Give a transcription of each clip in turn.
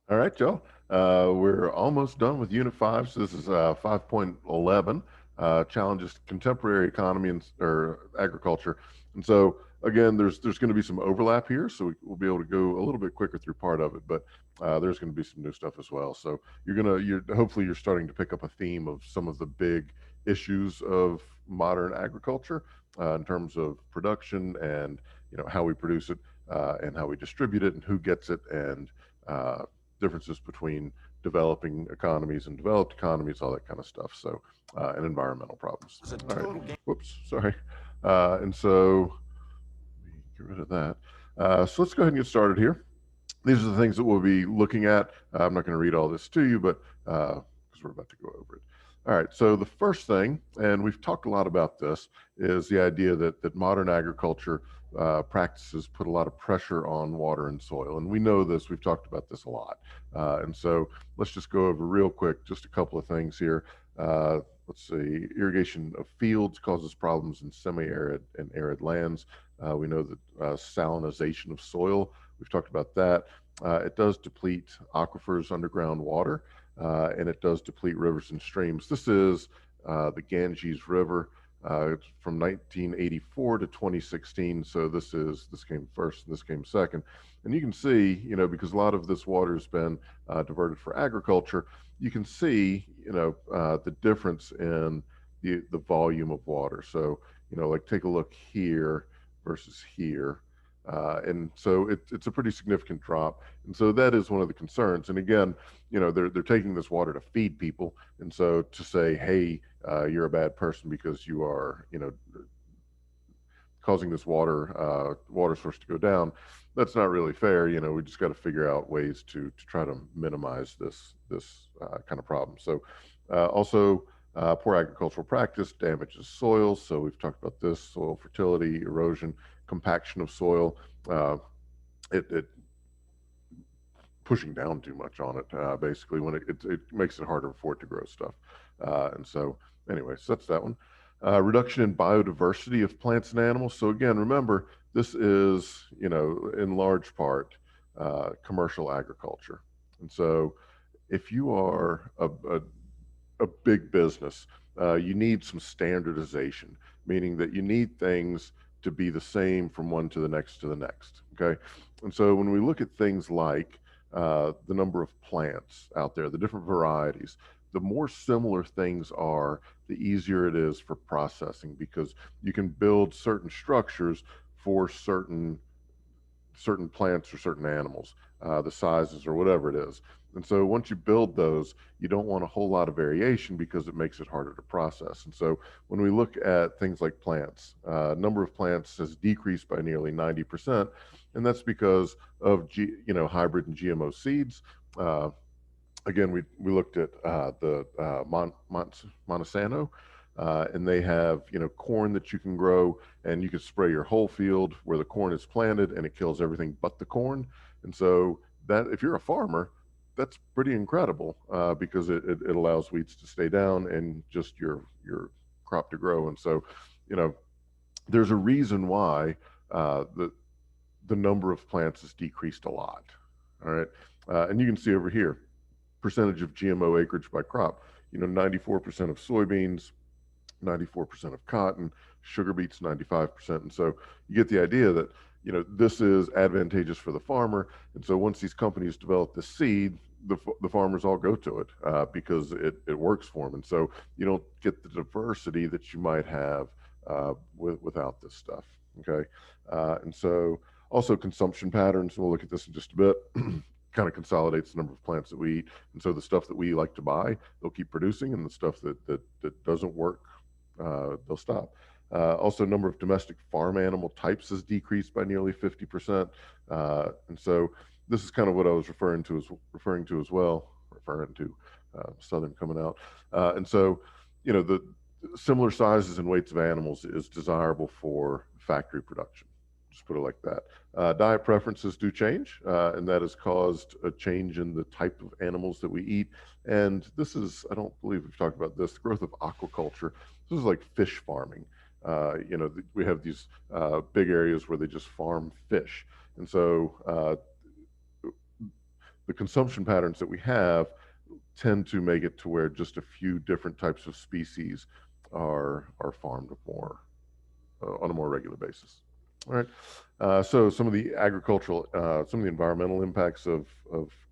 All right, Joe. We're almost done with Unit 5. So this is 5.11, challenges contemporary economy and or agriculture. And so again, there's going to be some overlap here, so we'll be able to go a little bit quicker through part of it, but there's going to be some new stuff as well. So you're hopefully you're starting to pick up a theme of some of the big issues of modern agriculture in terms of production and how we produce it and how we distribute it and who gets it and uh, differences between developing economies and developed economies, all that kind of stuff. So, and environmental problems. Was a All right. total game. Whoops, sorry. And so let me get rid of that. So let's go ahead and get started here. These are the things that we'll be looking at. I'm not going to read all this to you, but because we're about to go over it. All right. So the first thing, and we've talked a lot about this, is the idea that modern agriculture practices put a lot of pressure on water and soil, and we know this. We've talked about this a lot, and so let's just go over real quick just a couple of things here. Let's see. Irrigation of fields causes problems in semi-arid and arid lands. We know that salinization of soil. We've talked about that. It does deplete aquifers, underground water, and it does deplete rivers and streams. This is the Ganges River. It's from 1984 to 2016. So this came first, and this came second. And you can see, because a lot of this water has been diverted for agriculture, you can see, the difference in the volume of water. So, like take a look here versus here. And so it's a pretty significant drop. And so that is one of the concerns. And again, they're taking this water to feed people. And so to say, hey, you're a bad person because you are, causing this water source to go down, that's not really fair. We just got to figure out ways to try to minimize this kind of problem. So also poor agricultural practice damages soils. So we've talked about this: soil fertility, erosion, compaction of soil. Uh, it pushing down too much on it, basically, when it makes it harder for it to grow stuff. And so, anyway, so that's that one. Reduction in biodiversity of plants and animals. So again, remember, this is, in large part, commercial agriculture. And so if you are a big business, you need some standardization, meaning that you need things to be the same from one to the next to the next. Okay. And so when we look at things like the number of plants out there, the different varieties, the more similar things are, the easier it is for processing because you can build certain structures for certain plants or certain animals, the sizes or whatever it is. And so once you build those, you don't want a whole lot of variation because it makes it harder to process. And so when we look at things like plants, number of plants has decreased by nearly 90%, and that's because of hybrid and GMO seeds. Uh, Again, we looked at Monsanto, and they have corn that you can grow, and you can spray your whole field where the corn is planted, and it kills everything but the corn. And so that if you're a farmer, that's pretty incredible because it allows weeds to stay down and just your crop to grow. And so, you know, there's a reason why the number of plants has decreased a lot. All right, and you can see over here percentage of GMO acreage by crop. 94% of soybeans, 94% of cotton, sugar beets 95%. And so you get the idea that, this is advantageous for the farmer. And so once these companies develop the seed, the farmers all go to it because it works for them. And so you don't get the diversity that you might have without this stuff. Okay. And so also consumption patterns, we'll look at this in just a bit. Kind of consolidates the number of plants that we eat. And so the stuff that we like to buy, they'll keep producing, and the stuff that doesn't work, they'll stop. Also, number of domestic farm animal types has decreased by nearly 50%. And so this is kind of what I was referring to as well, referring to Southern coming out. And so, the similar sizes and weights of animals is desirable for factory production. Just put it like that. Diet preferences do change, and that has caused a change in the type of animals that we eat. And this is, I don't believe we've talked about this, the growth of aquaculture. This is like fish farming. We have these big areas where they just farm fish. And so the consumption patterns that we have tend to make it to where just a few different types of species are farmed more on a more regular basis. All right. So some of the agricultural, some of the environmental impacts of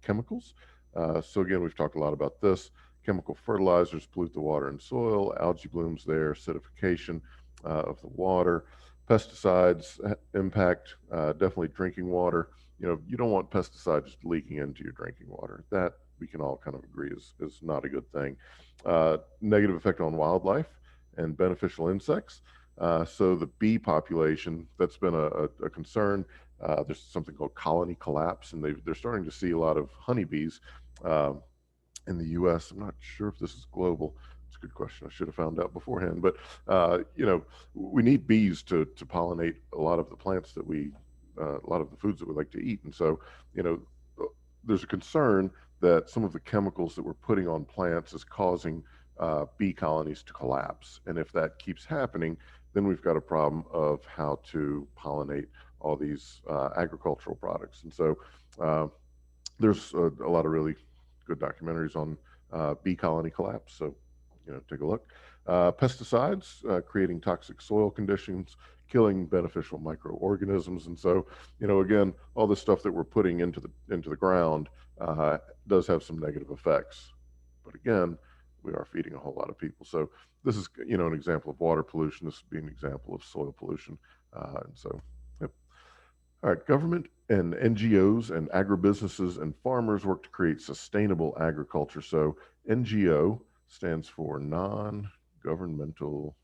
chemicals. So again, we've talked a lot about this. Chemical fertilizers pollute the water and soil. Algae blooms there, acidification of the water. Pesticides impact definitely drinking water. You know, you don't want pesticides leaking into your drinking water. That we can all kind of agree is not a good thing. Negative effect on wildlife and beneficial insects. So the bee population, that's been a concern. There's something called colony collapse, and they're starting to see a lot of honeybees uh, in the U.S. I'm not sure if this is global. It's a good question. I should have found out beforehand. But you know, we need bees to pollinate a lot of the plants that a lot of the foods that we like to eat. And so, you know, there's a concern that some of the chemicals that we're putting on plants is causing bee colonies to collapse. And if that keeps happening, then we've got a problem of how to pollinate all these agricultural products. And so uh, there's a lot of really good documentaries on bee colony collapse. So, you know, take a look. Pesticides creating toxic soil conditions, killing beneficial microorganisms, and so, you know, again, all the stuff that we're putting into the ground does have some negative effects. But again, we are feeding a whole lot of people. So this is, you know, an example of water pollution. This would be an example of soil pollution, and so. Yep. All right, government and NGOs and agribusinesses and farmers work to create sustainable agriculture. So NGO stands for non-governmental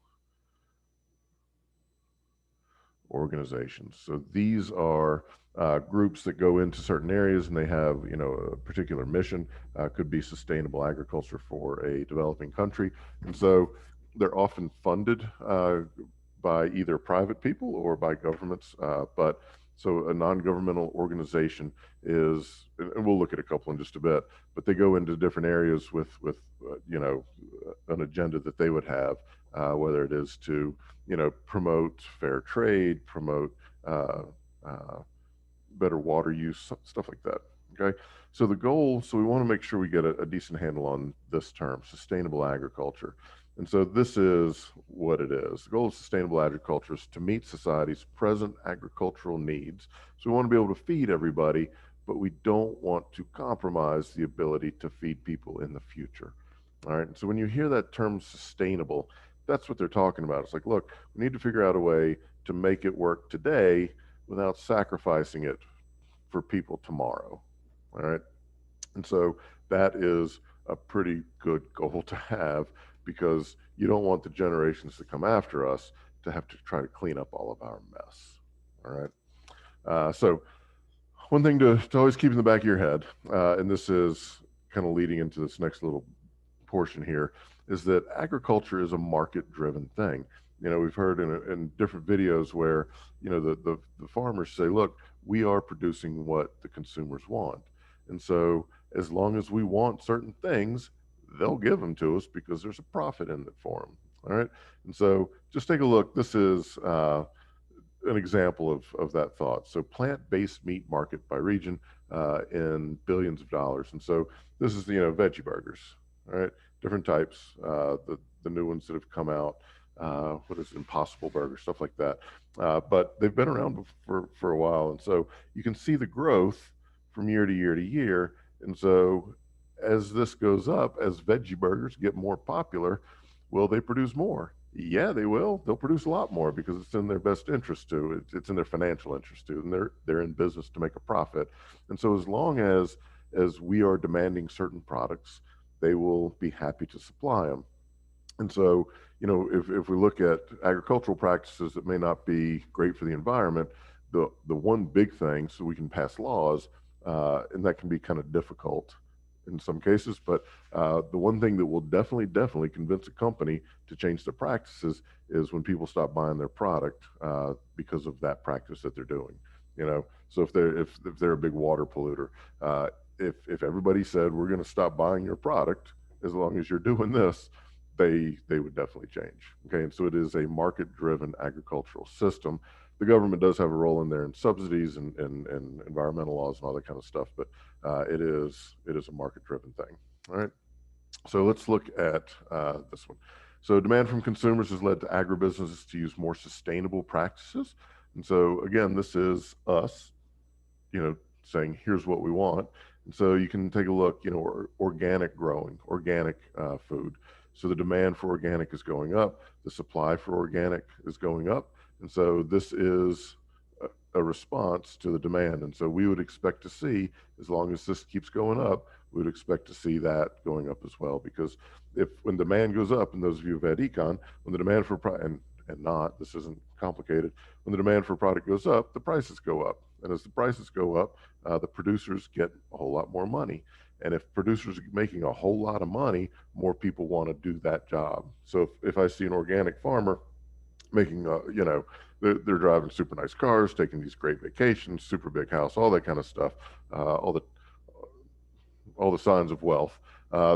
organizations. So these are groups that go into certain areas and they have, you know, a particular mission. Could be sustainable agriculture for a developing country, and so they're often funded by either private people or by governments. But so a non-governmental organization is, and we'll look at a couple in just a bit, but they go into different areas with you know, an agenda that they would have, whether it is to, you know, promote fair trade, promote uh, uh, better water use, stuff like that. Okay, so the goal, so we want to make sure we get a decent handle on this term, sustainable agriculture. And so this is what it is. The goal of sustainable agriculture is to meet society's present agricultural needs. So we want to be able to feed everybody, but we don't want to compromise the ability to feed people in the future. All right. So when you hear that term sustainable, that's what they're talking about. It's like, look, we need to figure out a way to make it work today without sacrificing it for people tomorrow. All right. And so that is a pretty good goal to have because you don't want the generations that come after us to have to try to clean up all of our mess. All right. So, one thing to always keep in the back of your head, and this is kind of leading into this next little portion here, is that agriculture is a market driven thing. You know, we've heard in different videos where, you know, the farmers say, look, we are producing what the consumers want. And so as long as we want certain things, they'll give them to us because there's a profit in it for them. All right. And so just take a look. This is an example of that thought. So plant-based meat market by region in billions of dollars. And so this is, you know, veggie burgers, all right? Different types, the new ones that have come out. What is Impossible Burger, stuff like that. But they've been around for a while. And so you can see the growth from year to year to year. And so as this goes up, as veggie burgers get more popular, will they produce more? Yeah, they will. They'll produce a lot more because it's in their best interest to. It's in their financial interest to, and they're in business to make a profit. And so as long as we are demanding certain products, they will be happy to supply them. And so, you know, if we look at agricultural practices that may not be great for the environment, the one big thing, so we can pass laws, and that can be kind of difficult in some cases, but the one thing that will definitely convince a company to change their practices is when people stop buying their product because of that practice that they're doing. You know, so if they're a big water polluter, if everybody said we're going to stop buying your product as long as you're doing this, they would definitely change. Okay, and so it is a market driven agricultural system. the government does have a role in there in subsidies and environmental laws and all that kind of stuff, but it is a market-driven thing. All right. So let's look at this one. So demand from consumers has led to agribusinesses to use more sustainable practices. And so again, this is us, saying here's what we want. And so you can take a look, organic growing, organic food. So the demand for organic is going up, the supply for organic is going up. And so this is a response to the demand. And so we would expect to see, as long as this keeps going up, we would expect to see that going up as well. Because when demand goes up, and those of you who've had econ, when the demand for this isn't complicated, when the demand for a product goes up, the prices go up. And as the prices go up, the producers get a whole lot more money. And if producers are making a whole lot of money, more people want to do that job. So if I see an organic farmer making, they're driving super nice cars, taking these great vacations, super big house, all that kind of stuff, all the signs of wealth,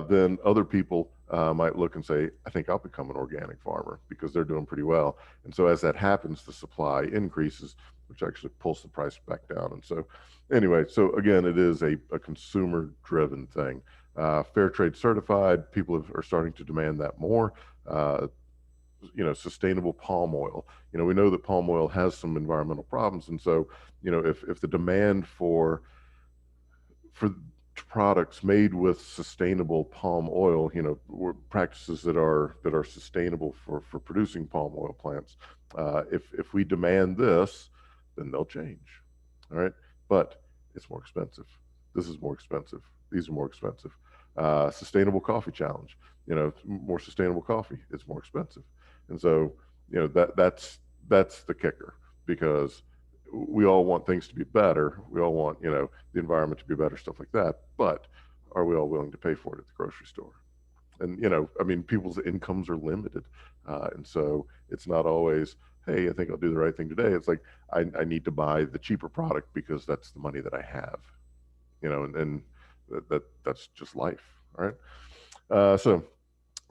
then other people might look and say, I think I'll become an organic farmer because they're doing pretty well. And so as that happens, the supply increases, which actually pulls the price back down. And so anyway, so again, it is a consumer driven thing. Fair trade certified, people are starting to demand that more. Sustainable palm oil. We know that palm oil has some environmental problems. And so, if the demand for products made with sustainable palm oil, practices that are sustainable for producing palm oil plants, if we demand this, then they'll change. All right. But it's more expensive. This is more expensive. These are more expensive. Sustainable coffee challenge, more sustainable coffee, it's more expensive. And so, that's the kicker, because we all want things to be better. We all want, the environment to be better, stuff like that. But are we all willing to pay for it at the grocery store? And, people's incomes are limited. And so it's not always, hey, I think I'll do the right thing today. It's like, I need to buy the cheaper product because that's the money that I have, and that's just life. All right. So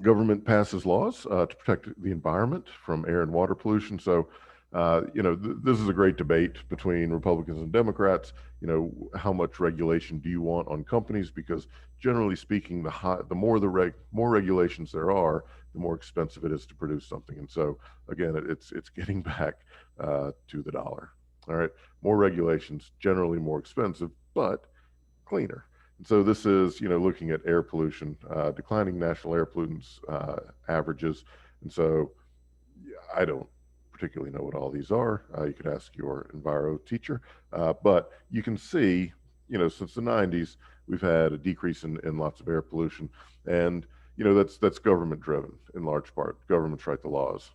government passes laws to protect the environment from air and water pollution. So, this is a great debate between Republicans and Democrats. How much regulation do you want on companies? Because generally speaking, the more regulations there are, the more expensive it is to produce something. And so, again, it's getting back to the dollar. All right, more regulations, generally more expensive, but cleaner. And so this is, looking at air pollution, declining national air pollutants averages. And so I don't particularly know what all these are. You could ask your Enviro teacher, but you can see, since the 90s, we've had a decrease in lots of air pollution, and that's government driven in large part. Governments write the laws.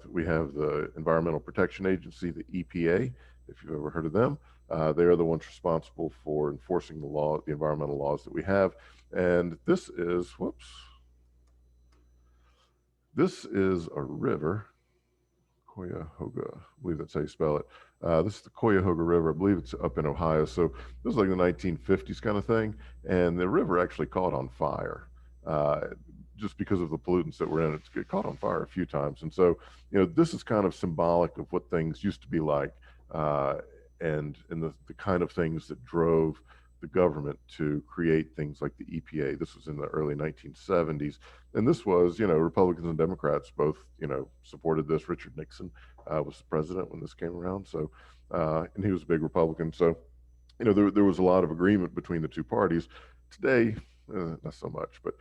We have the Environmental Protection Agency, the EPA, if you've ever heard of them. They are the ones responsible for enforcing the environmental laws that we have. And this is a river, Cuyahoga, I believe that's how you spell it. This is the Cuyahoga River. I believe it's up in Ohio. So this is like the 1950s kind of thing. And the river actually caught on fire just because of the pollutants that were in it. It caught on fire a few times. And so, this is kind of symbolic of what things used to be like, and the kind of things that drove the government to create things like the EPA. This was in the early 1970s. And this was, Republicans and Democrats both, supported this. Richard Nixon was the president when this came around. So, and he was a big Republican. So, there was a lot of agreement between the two parties. Today, not so much, but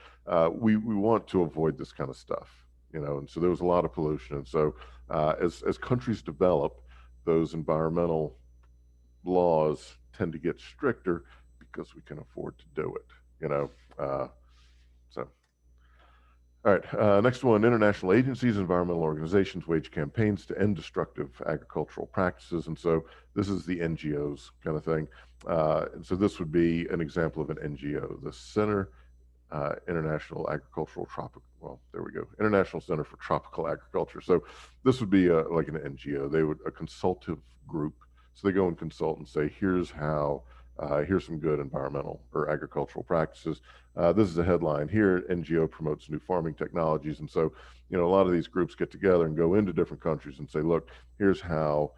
we want to avoid this kind of stuff, and so there was a lot of pollution. And so as countries develop, those environmental laws tend to get stricter because we can afford to do it, so. All right, next one, international agencies, environmental organizations wage campaigns to end destructive agricultural practices. And so this is the NGOs kind of thing. And so this would be an example of an NGO, the International Center for Tropical Agriculture. So this would be like an NGO. A consultative group. So they go and consult and say, here's some good environmental or agricultural practices. This is a headline here. NGO promotes new farming technologies. And so, a lot of these groups get together and go into different countries and say, look, here's how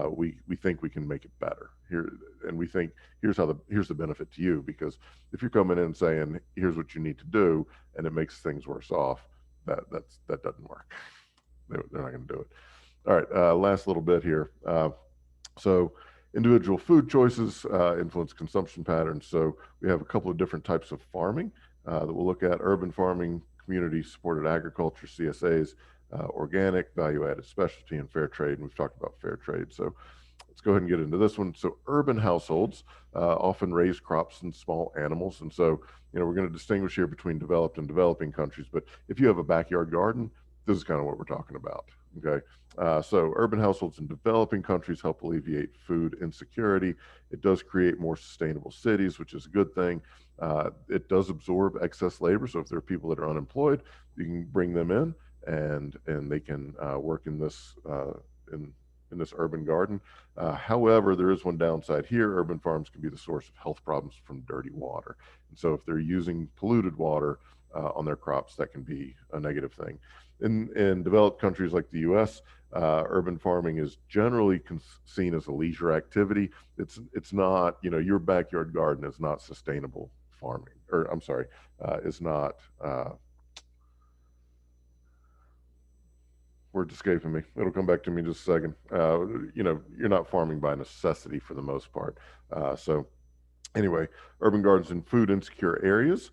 we think we can make it better here, and we think here's the benefit to you, because if you're coming in saying here's what you need to do and it makes things worse off, that doesn't work. They're not going to do it. All right, last little bit here. So individual food choices influence consumption patterns. So we have a couple of different types of farming that we'll look at: urban farming, community supported agriculture, CSAs, organic, value added specialty, and fair trade. And we've talked about fair trade. So let's go ahead and get into this one. So urban households often raise crops and small animals. And so, we're going to distinguish here between developed and developing countries. But if you have a backyard garden, this is kind of what we're talking about. Okay. So urban households in developing countries help alleviate food insecurity. It does create more sustainable cities, which is a good thing. It does absorb excess labor. So if there are people that are unemployed, you can bring them in, and they can work in this in this urban garden. However, there is one downside here. Urban farms can be the source of health problems from dirty water. And so if they're using polluted water on their crops, that can be a negative thing. In developed countries like the US, urban farming is generally seen as a leisure activity. It's not, your backyard garden is not sustainable farming, or I'm sorry, is not, word's escaping me. It'll come back to me in just a second. You're not farming by necessity for the most part. So anyway, urban gardens in food insecure areas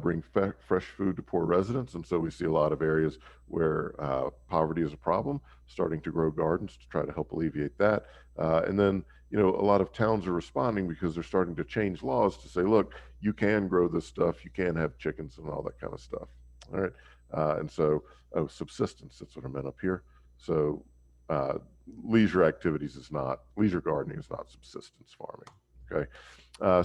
bring fresh food to poor residents. And so we see a lot of areas where poverty is a problem, starting to grow gardens to try to help alleviate that. And then, a lot of towns are responding because they're starting to change laws to say, look, you can grow this stuff, you can have chickens and all that kind of stuff. All right. And so, subsistence, that's what I meant up here. So leisure gardening is not subsistence farming. Okay.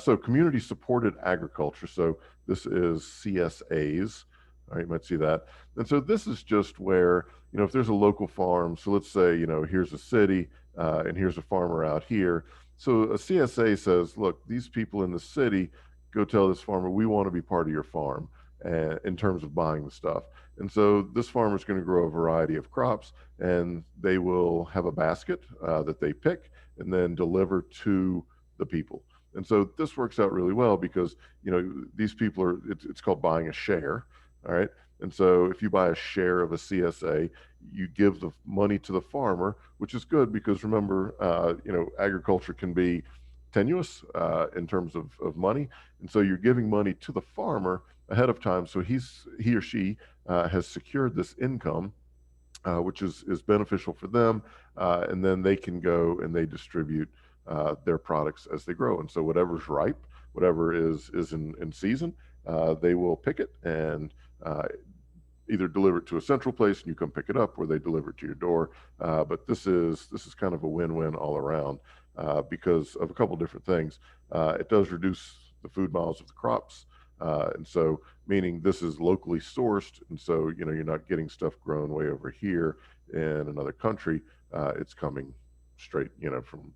So community supported agriculture. So this is CSAs. All right, you might see that. And so this is just where, if there's a local farm, so let's say, here's a city and here's a farmer out here. So a CSA says, look, these people in the city, go tell this farmer, we want to be part of your farm in terms of buying the stuff. And so this farmer is going to grow a variety of crops, and they will have a basket that they pick and then deliver to the people. And so this works out really well because, these people it's called buying a share. All right. And so if you buy a share of a CSA, you give the money to the farmer, which is good because remember, agriculture can be tenuous in terms of money. And so you're giving money to the farmer ahead of time. So he or she has secured this income, which is beneficial for them. And then they can go and they distribute their products as they grow. And so whatever's ripe, whatever is in season, they will pick it and either deliver it to a central place and you come pick it up, or they deliver it to your door. But this is kind of a win-win all around because of a couple different things. It does reduce the food miles of the crops. And so meaning this is locally sourced. And so, you're not getting stuff grown way over here in another country. It's coming straight, from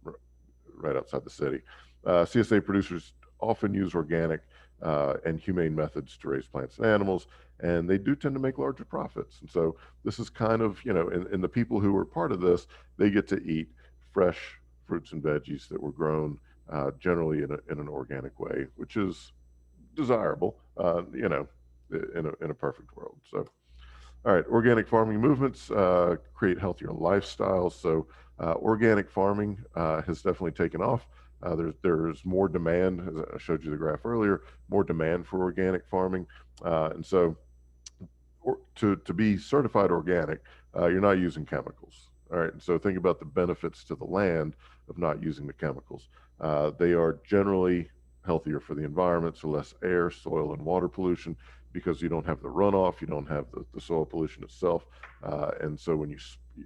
right outside the city. CSA producers often use organic and humane methods to raise plants and animals, and they do tend to make larger profits. And so this is kind of, and the people who are part of this, they get to eat fresh fruits and veggies that were grown generally in an organic way, which is desirable, in a perfect world. So, all right, organic farming movements create healthier lifestyles. So, organic farming has definitely taken off. There's more demand, as I showed you the graph earlier, more demand for organic farming, and so to be certified organic, you're not using chemicals. All right, and so think about the benefits to the land of not using the chemicals. They are generally healthier for the environment, so less air, soil, and water pollution because you don't have the runoff, you don't have the soil pollution itself, and so when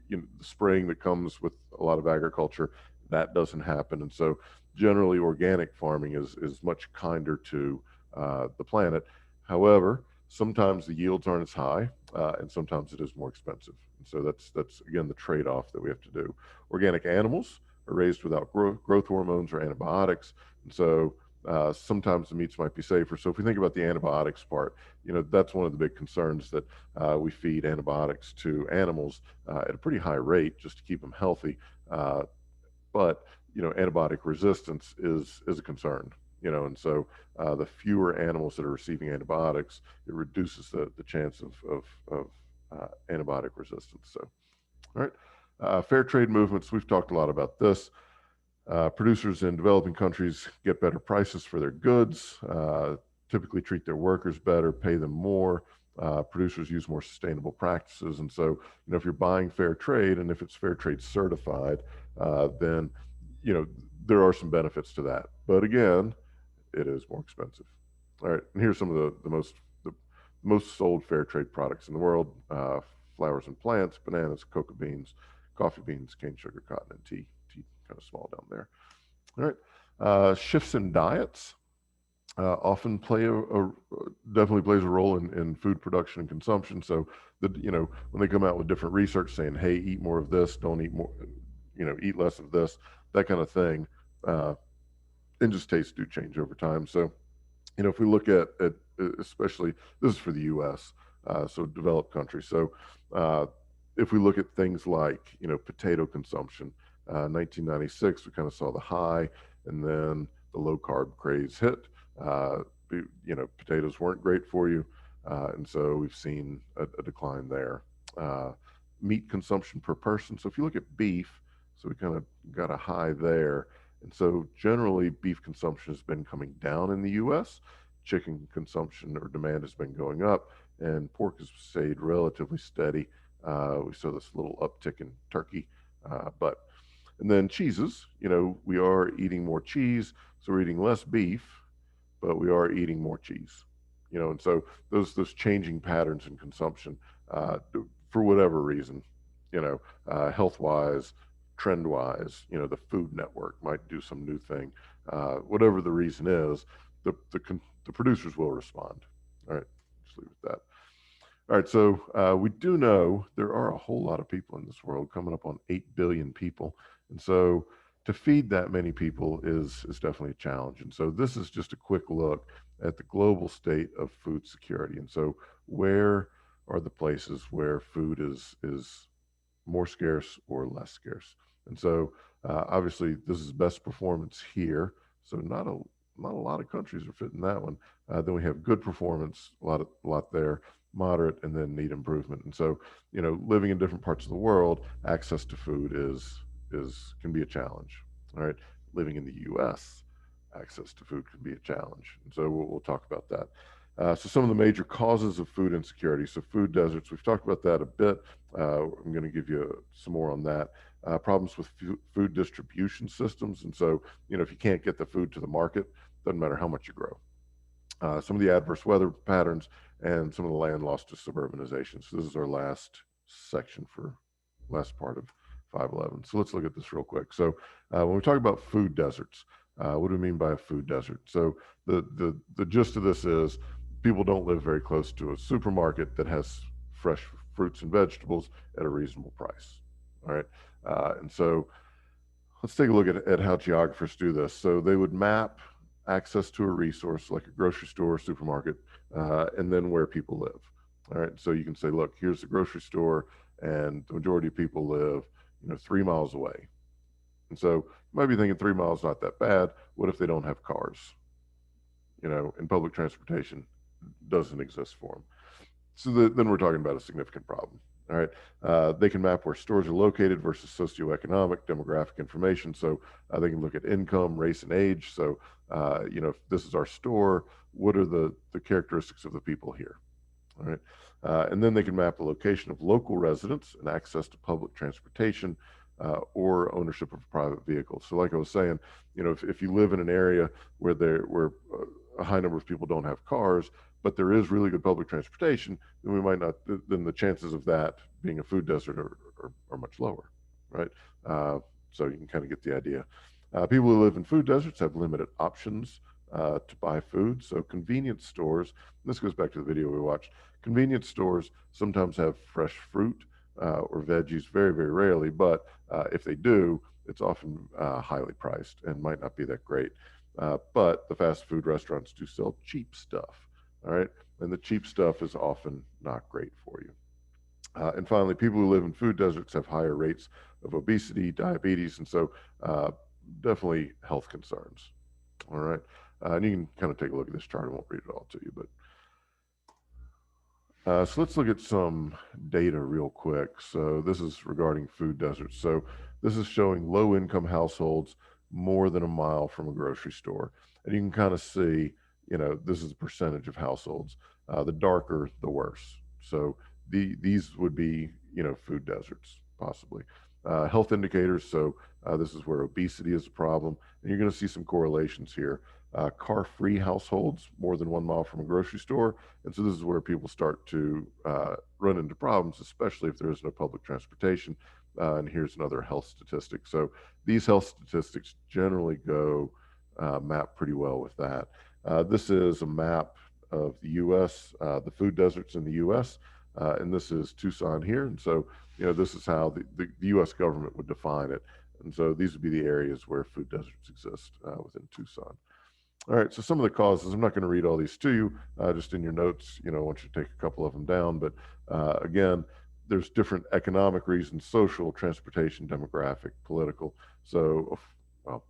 the spraying that comes with a lot of agriculture, that doesn't happen. And so generally organic farming is much kinder to the planet. However, sometimes the yields aren't as high, and sometimes it is more expensive. And so that's again the trade-off that we have to do. Organic animals are raised without growth hormones or antibiotics, and so sometimes the meats might be safer. So if we think about the antibiotics part, that's one of the big concerns, that we feed antibiotics to animals at a pretty high rate just to keep them healthy. but antibiotic resistance is a concern. And so the fewer animals that are receiving antibiotics, it reduces the chance of antibiotic resistance. So, all right, fair trade movements. We've talked a lot about this. Producers in developing countries get better prices for their goods, typically treat their workers better, pay them more. Producers use more sustainable practices. And so, if you're buying fair trade and if it's fair trade certified, then, there are some benefits to that. But again, it is more expensive. All right, and here's some of the most sold fair trade products in the world: flowers and plants, bananas, cocoa beans, coffee beans, cane sugar, cotton, and tea. Tea kind of small down there. All right, shifts in diets often definitely plays a role in food production and consumption. So when they come out with different research saying, hey, eat more of this, don't eat more, eat less of this, that kind of thing. And just tastes do change over time. So, if we look at especially, this is for the U.S., so developed countries. So, if we look at things like, potato consumption, 1996, we kind of saw the high, and then the low carb craze hit. Potatoes weren't great for you, and so we've seen a decline there. Meat consumption per person. So if you look at beef, so we kind of got a high there. And so generally, beef consumption has been coming down in the U.S. Chicken consumption or demand has been going up, and pork has stayed relatively steady. We saw this little uptick in turkey, and then cheeses. We are eating more cheese, so we're eating less beef, but we are eating more cheese. And so those changing patterns in consumption, for whatever reason, health-wise, trend-wise, the Food Network might do some new thing. Whatever the reason is, the producers will respond. All right, just leave it at that. All right, so we do know there are a whole lot of people in this world, coming up on 8 billion people. And so to feed that many people is definitely a challenge. And so this is just a quick look at the global state of food security. And so where are the places where food is more scarce or less scarce? And so obviously this is best performance here. So not a lot of countries are fitting that one. Then we have good performance, a lot there, moderate, and then need improvement. And so, living in different parts of the world, access to food can be a challenge. All right, living in the U.S., access to food can be a challenge. And so we'll talk about that. So some of the major causes of food insecurity. So food deserts, we've talked about that a bit. I'm going to give you some more on that. Problems with food distribution systems. And so, if you can't get the food to the market, doesn't matter how much you grow. Some of the adverse weather patterns and some of the land lost to suburbanization. So this is our last section for last part of 511. So let's look at this real quick. So when we talk about food deserts, what do we mean by a food desert? So the gist of this is people don't live very close to a supermarket that has fresh fruits and vegetables at a reasonable price. All right. And so let's take a look at how geographers do this. So they would map access to a resource like a grocery store, supermarket, and then where people live. All right. So you can say, look, here's the grocery store, and the majority of people live, 3 miles away. And so you might be thinking 3 miles not that bad. What if they don't have cars? And public transportation doesn't exist for them. So then we're talking about a significant problem. All right. They can map where stores are located versus socioeconomic, demographic information. So they can look at income, race, and age. So, if this is our store, what are the characteristics of the people here? All right. And then they can map the location of local residents and access to public transportation or ownership of a private vehicle. So like I was saying, if you live in an area where a high number of people don't have cars, but there is really good public transportation, then we might not. Then the chances of that being a food desert are much lower, right? So you can kind of get the idea. People who live in food deserts have limited options to buy food. So convenience stores. This goes back to the video we watched. Convenience stores sometimes have fresh fruit or veggies, very, very rarely, but if they do, it's often highly priced and might not be that great. But the fast food restaurants do sell cheap stuff. All right. And the cheap stuff is often not great for you. And finally, people who live in food deserts have higher rates of obesity, diabetes, and so uh, definitely health concerns. All right. And you can kind of take a look at this chart. I won't read it all to you, but so let's look at some data real quick. So this is regarding food deserts. So this is showing low income households more than a mile from a grocery store. And you can kind of see, this is a percentage of households. The darker, the worse. So these would be, food deserts, possibly. Health indicators. So this is where obesity is a problem. And you're going to see some correlations here. Car-free households more than 1 mile from a grocery store, and so this is where people start to run into problems, especially if there is no public transportation. And here's another health statistic. So these health statistics generally go map pretty well with that. This is a map of the U.S., the food deserts in the U.S., and this is Tucson here. And so, this is how the U.S. government would define it. And so these would be the areas where food deserts exist within Tucson. All right, so some of the causes, I'm not going to read all these to you, just in your notes, I want you to take a couple of them down. But again, there's different economic reasons: social, transportation, demographic, political. So, well,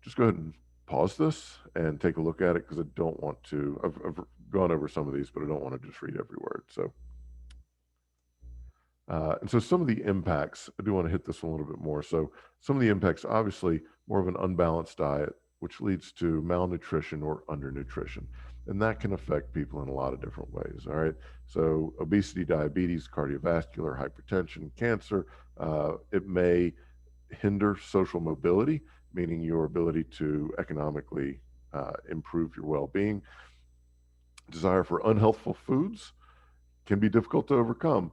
just go ahead and pause this and take a look at it, because I don't want to, I've gone over some of these, but I don't want to just read every word. So, and so some of the impacts, I do want to hit this one a little bit more. So some of the impacts, obviously, more of an unbalanced diet, which leads to malnutrition or undernutrition. And that can affect people in a lot of different ways. All right. So obesity, diabetes, cardiovascular, hypertension, cancer, it may hinder social mobility, meaning your ability to economically improve your well-being. Desire for unhealthful foods can be difficult to overcome.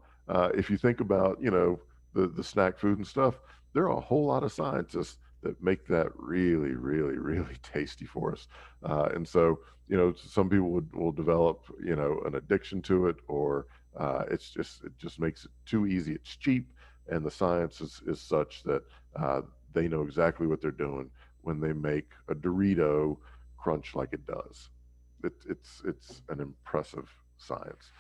If you think about, the snack food and stuff, there are a whole lot of scientists that make that really, really, really tasty for us. And so, some people will develop, an addiction to it, or it just makes it too easy. It's cheap, and the science is such that they know exactly what they're doing when they make a Dorito crunch like it does. It's an impressive science.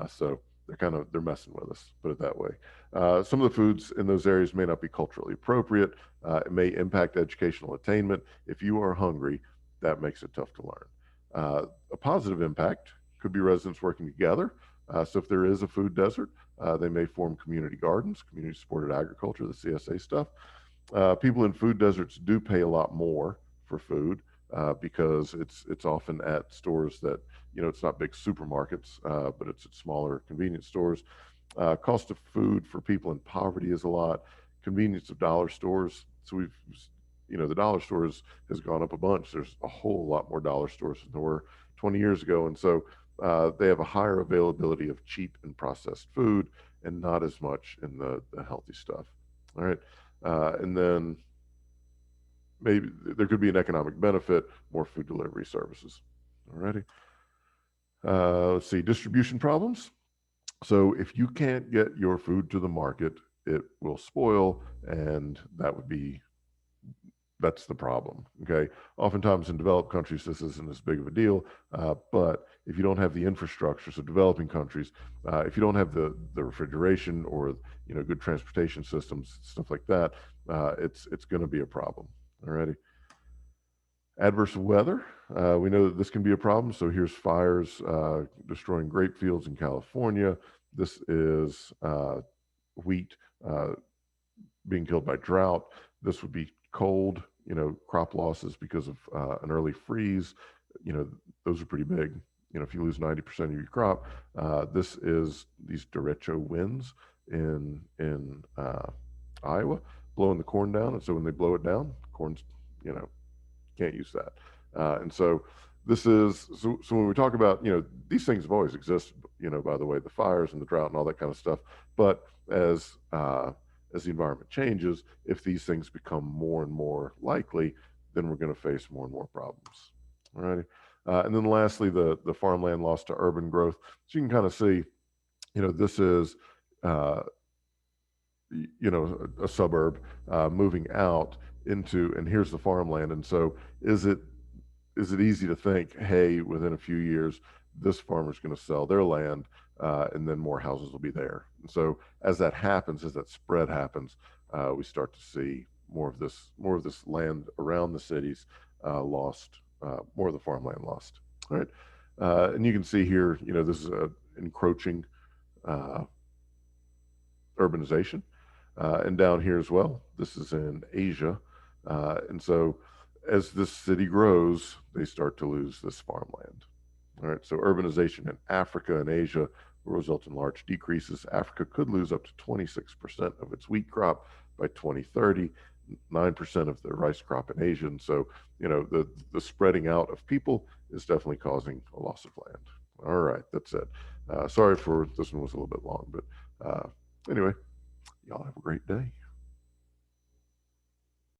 So they're messing with us, put it that way. Some of the foods in those areas may not be culturally appropriate. It may impact educational attainment. If you are hungry, that makes it tough to learn. A positive impact could be residents working together. So if there is a food desert, they may form community gardens, community supported agriculture, the CSA stuff. People in food deserts do pay a lot more for food, because it's often at stores that, it's not big supermarkets, but it's at smaller convenience stores. Cost of food for people in poverty is a lot. Convenience of dollar stores. So the dollar stores has gone up a bunch. There's a whole lot more dollar stores than there were 20 years ago. And so they have a higher availability of cheap and processed food, and not as much in the healthy stuff. All right. And then maybe there could be an economic benefit, more food delivery services. Alrighty. Let's see, distribution problems. So if you can't get your food to the market, it will spoil, and that's the problem. Okay. Oftentimes in developed countries, this isn't as big of a deal. But if you don't have the infrastructure, so developing countries, if you don't have the refrigeration or, good transportation systems, stuff like that, it's going to be a problem. Alrighty. Adverse weather. We know that this can be a problem. So here's fires destroying grape fields in California. This is wheat being killed by drought. This would be cold, crop losses because of an early freeze. Those are pretty big. If you lose 90% of your crop, this is these derecho winds in Iowa blowing the corn down. And so when they blow it down, corn's, can't use that. And so this is, so when we talk about, these things have always existed, by the way, the fires and the drought and all that kind of stuff. But as the environment changes, if these things become more and more likely, then we're going to face more and more problems. All righty. And then lastly, the farmland loss to urban growth. So you can kind of see, this is, a suburb moving out into, and here's the farmland. And so is it easy to think, hey, within a few years, this farmer's going to sell their land and then more houses will be there. And so as that happens, as that spread happens, we start to see more of this land around the cities lost, more of the farmland lost. All right, and you can see here, this is a encroaching uh, urbanization, and down here as well. This is in Asia, and so as this city grows, they start to lose this farmland. All right, so urbanization in Africa and Asia will result in large decreases. Africa could lose up to 26% of its wheat crop by 2030, 9% of the rice crop in Asia. And so, the spreading out of people is definitely causing a loss of land. All right, that's it. Sorry for this one was a little bit long, but anyway, y'all have a great day.